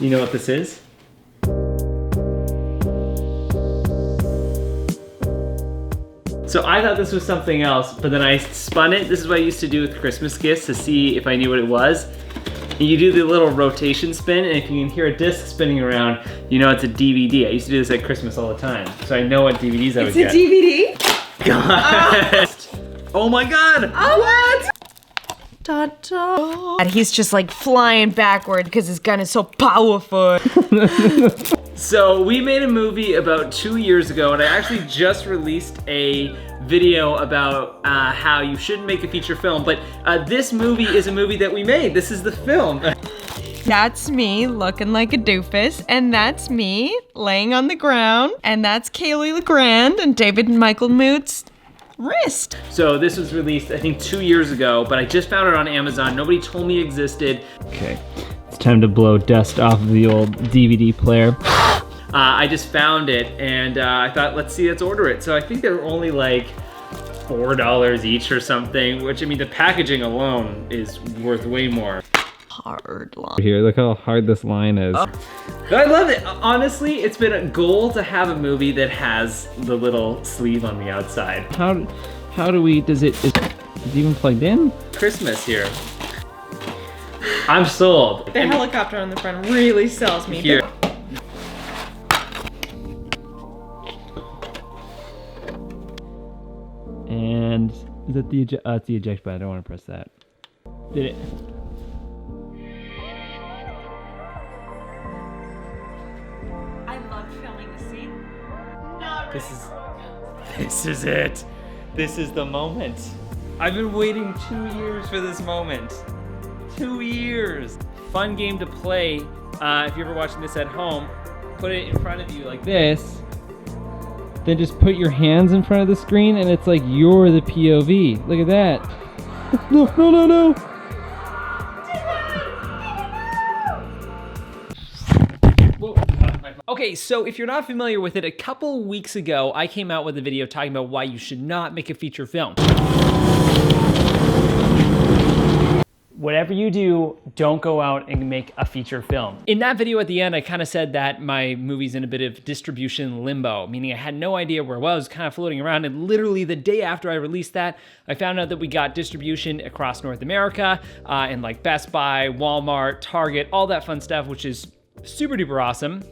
You know what this is? So I thought this was something else, but then I spun it. This is what I used to do with Christmas gifts to see if I knew what it was. And you do the little rotation spin, and if you can hear a disc spinning around, you know it's a DVD. I used to do this at Christmas all the time, so I know what DVDs I would get. It's a DVD? God. Oh my God! Oh, what? And he's just like flying backward because his gun is so powerful. So we made a movie about 2 years ago, and I actually just released a video about how you shouldn't make a feature film, but this movie is a movie that we made. This is the film. That's me looking like a doofus, and that's me laying on the ground, and that's Kaylee LeGrand and David and Michael Moot's wrist. So this was released, I think, 2 years ago, but I just found it on Amazon. Nobody told me it existed. Okay, it's time to blow dust off of the old DVD player. I just found it, and I thought, let's order it. So I think they're only like $4 each or something, which, I mean, the packaging alone is worth way more. Hard line. Here, look how hard this line is. I love it. Honestly, it's been a goal to have a movie that has the little sleeve on the outside. How do we, is it even plugged in? Christmas here. I'm sold. The helicopter on the front really sells me. Here. And is that the it's the eject button? I don't want to press that. Did it? I love filming the scene. This is it. This is the moment. I've been waiting 2 years for this moment. 2 years. Fun game to play. If you're ever watching this at home, put it in front of you like this. Then just put your hands in front of the screen, and it's like you're the POV. Look at that. No. Okay, so if you're not familiar with it, a couple weeks ago, I came out with a video talking about why you should not make a feature film. Whatever you do, don't go out and make a feature film. In that video at the end, I kind of said that my movie's in a bit of distribution limbo, meaning I had no idea where it was, kind of floating around, and literally the day after I released that, I found out that we got distribution across North America, in like Best Buy, Walmart, Target, all that fun stuff, which is super duper awesome.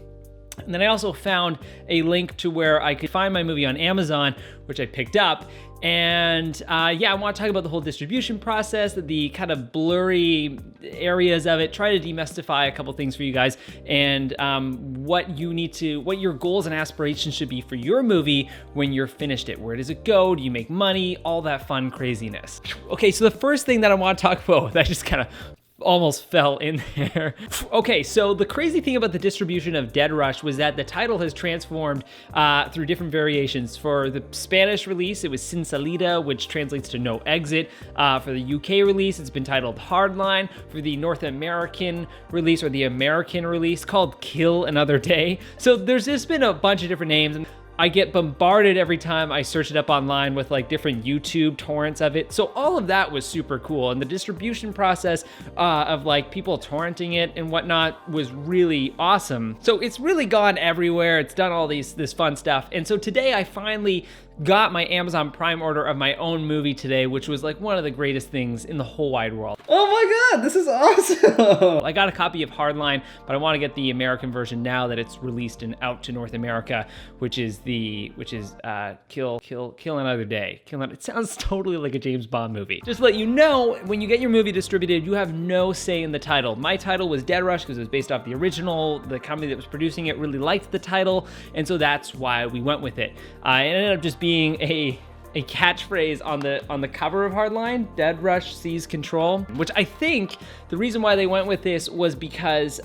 And then I also found a link to where I could find my movie on Amazon, which I picked up. And yeah, I want to talk about the whole distribution process, the kind of blurry areas of it, try to demystify a couple things for you guys, and what your goals and aspirations should be for your movie when you're finished it. Where does it go? Do you make money? All that fun craziness. Okay, so the first thing that I want to talk about, I just kind of almost fell in there. Okay, so the crazy thing about the distribution of Dead Rush was that the title has transformed through different variations. For the Spanish release, it was Sin Salida, which translates to no exit. For the UK release, it's been titled Hardline. For the North American release, or the American release, called Kill Another Day. So there's just been a bunch of different names. And I get bombarded every time I search it up online with like different YouTube torrents of it. So all of that was super cool. And the distribution process of like people torrenting it and whatnot was really awesome. So it's really gone everywhere. It's done all this fun stuff. And so today I finally got my Amazon Prime order of my own movie today, which was like one of the greatest things in the whole wide world. Oh my God, this is awesome. I got a copy of Hardline, but I want to get the American version now that it's released and out to North America, which is Kill Another Day. It sounds totally like a James Bond movie. Just to let you know, when you get your movie distributed, you have no say in the title. My title was Dead Rush because it was based off the original. The company that was producing it really liked the title, and so that's why we went with it. It ended up just being a catchphrase on the cover of Hardline, Dead Rush Seize Control, which I think the reason why they went with this was because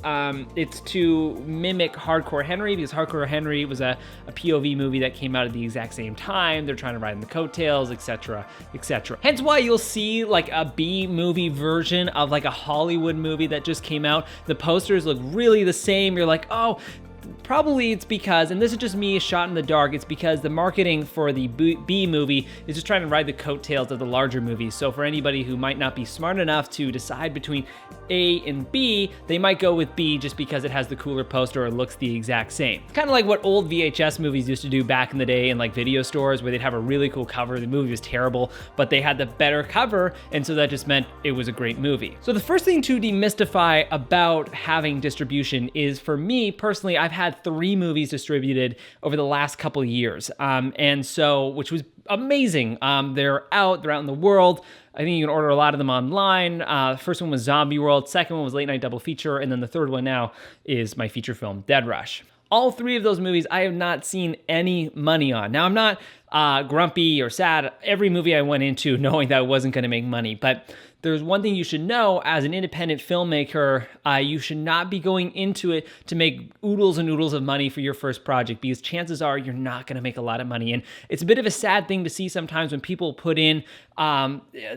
it's to mimic Hardcore Henry, because Hardcore Henry was a POV movie that came out at the exact same time. They're trying to ride in the coattails, etc., etc. Hence why you'll see like a B-movie version of like a Hollywood movie that just came out. The posters look really the same. You're like, oh, probably it's because, and this is just me a shot in the dark, it's because the marketing for the B movie is just trying to ride the coattails of the larger movies. So for anybody who might not be smart enough to decide between A and B, they might go with B just because it has the cooler poster or looks the exact same. Kind of like what old VHS movies used to do back in the day in like video stores, where they'd have a really cool cover. The movie was terrible, but they had the better cover, and so that just meant it was a great movie. So the first thing to demystify about having distribution is, for me personally, I've had 3 movies distributed over the last couple years, and so, which was amazing. They're out in the world. I think you can order a lot of them online. First one was Zombie World, second one was Late Night Double Feature, and then the third one now is my feature film, Dead Rush. All 3 of those movies I have not seen any money on. Now, I'm not grumpy or sad every movie I went into knowing that I wasn't going to make money, but there's one thing you should know as an independent filmmaker. You should not be going into it to make oodles and oodles of money for your first project, because chances are you're not going to make a lot of money. And it's a bit of a sad thing to see sometimes when people put in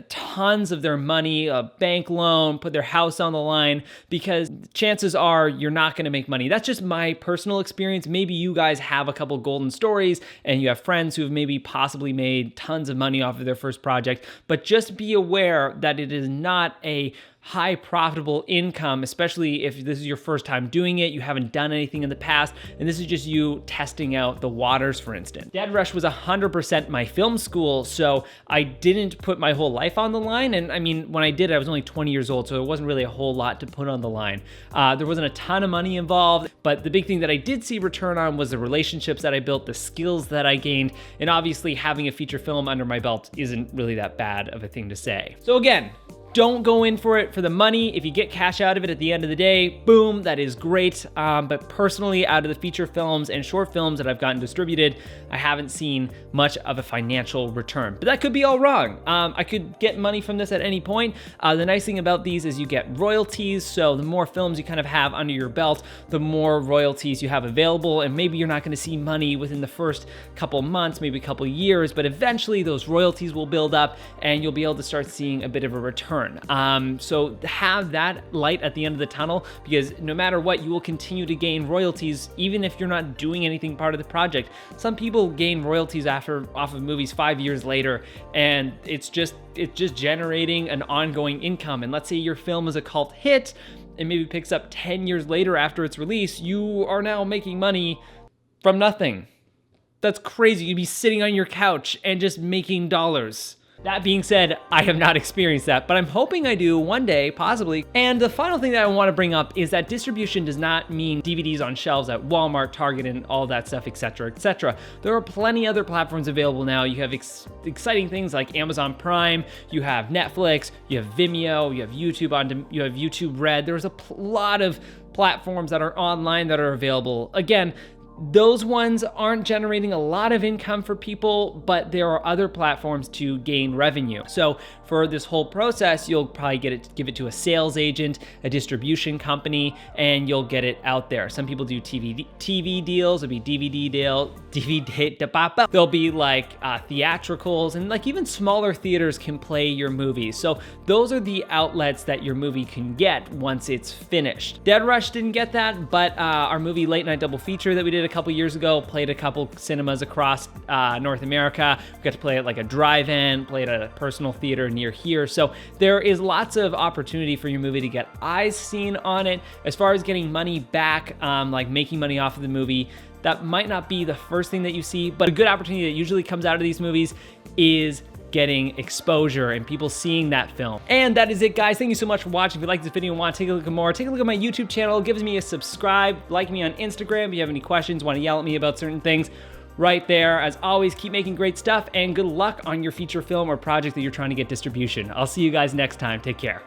tons of their money, a bank loan, put their house on the line, because chances are you're not going to make money. That's just my personal experience. Maybe you guys have a couple golden stories and you have friends who have maybe possibly made tons of money off of their first project, but just be aware that it is not a high profitable income, especially if this is your first time doing it, you haven't done anything in the past, and this is just you testing out the waters, for instance. Dead Rush was 100% my film school, so I didn't put my whole life on the line, and I mean, when I did, I was only 20 years old, so there wasn't really a whole lot to put on the line. There wasn't a ton of money involved, but the big thing that I did see return on was the relationships that I built, the skills that I gained, and obviously having a feature film under my belt isn't really that bad of a thing to say. So again, don't go in for it for the money. If you get cash out of it at the end of the day, boom, that is great. But personally, out of the feature films and short films that I've gotten distributed, I haven't seen much of a financial return. But that could be all wrong. I could get money from this at any point. The nice thing about these is you get royalties. So the more films you kind of have under your belt, the more royalties you have available. And maybe you're not going to see money within the first couple months, maybe a couple years, but eventually those royalties will build up and you'll be able to start seeing a bit of a return. So have that light at the end of the tunnel, because no matter what, you will continue to gain royalties even if you're not doing anything part of the project. Some people gain royalties off of movies 5 years later, and it's just generating an ongoing income. And let's say your film is a cult hit and maybe picks up 10 years later after its release, you are now making money from nothing. That's crazy. You'd be sitting on your couch and just making dollars. That being said, I have not experienced that, but I'm hoping I do one day, possibly. And the final thing that I want to bring up is that distribution does not mean DVDs on shelves at Walmart, Target, and all that stuff, etc., etc. There are plenty other platforms available now. You have exciting things like Amazon Prime, you have Netflix, you have Vimeo, you have YouTube Red. There's a lot of platforms that are online that are available. Again, those ones aren't generating a lot of income for people, but there are other platforms to gain revenue. So for this whole process, you'll probably give it to a sales agent, a distribution company, and you'll get it out there. Some people do TV deals, there'll be DVD deal, there'll be like theatricals, and like even smaller theaters can play your movies. So those are the outlets that your movie can get once it's finished. Dead Rush didn't get that, but our movie Late Night Double Feature that we did a couple years ago played a couple cinemas across North America. We got to play at like a drive-in, played at a personal theater near here. So there is lots of opportunity for your movie to get eyes seen on it. As far as getting money back, like making money off of the movie, that might not be the first thing that you see, but a good opportunity that usually comes out of these movies is getting exposure and people seeing that film. And that is it, guys. Thank you so much for watching. If you like this video and want to take a look at more, take a look at my YouTube channel. Give me a subscribe, like me on Instagram if you have any questions, want to yell at me about certain things, right there. As always, keep making great stuff and good luck on your feature film or project that you're trying to get distribution. I'll see you guys next time. Take care.